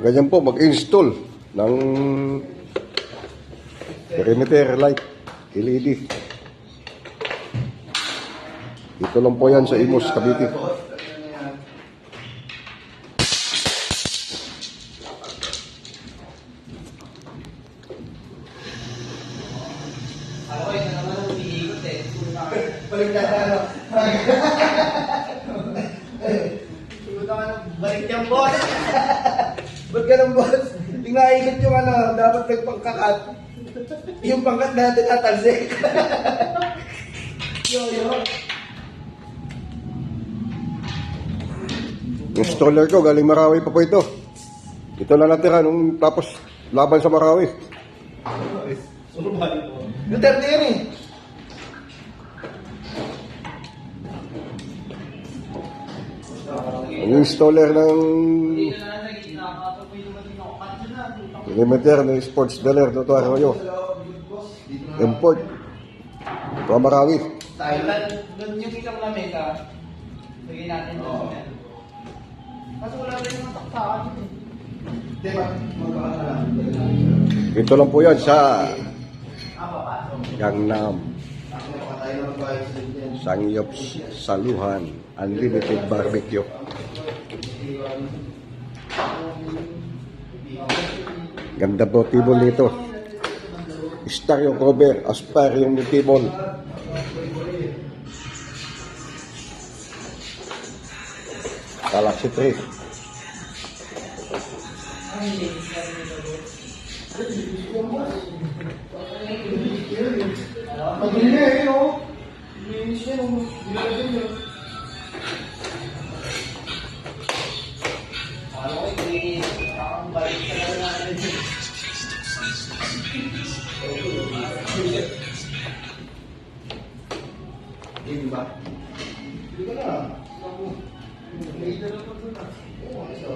Ganyan po, mag-install ng perimeter light LED. Dito lang po yan sa Imus, Cavite. Balik yung boss. Ba't ka ng boss? Tingnan yung dapat nagpangkakat. Yung pangkat natin atalsik. Yo. Installer ko, galing Marawi pa po ito. Ito na natira nung tapos laban sa Marawi. Duterte yan eh. Ang installer ng perimeter ng sports dealer dito Arroyo. Import. Ito Marawi. Doon yung isang lamesa. Lagay natin doon. Kaso wala rin yung taksakan yun eh. Diba? Ito lang po yan sa Gangnam. Sangyops Saluhan Unlimited Barbecue. Ganda po table nito. Star yung cover, aspar yung table. Galaxy 3. Pag-hindi eh, no? Linis yan, nilagyan nyo. Ano ko, ang balik talaga natin. Hindi ba? Hindi ka na. May dala pa doon na. Oo, isa.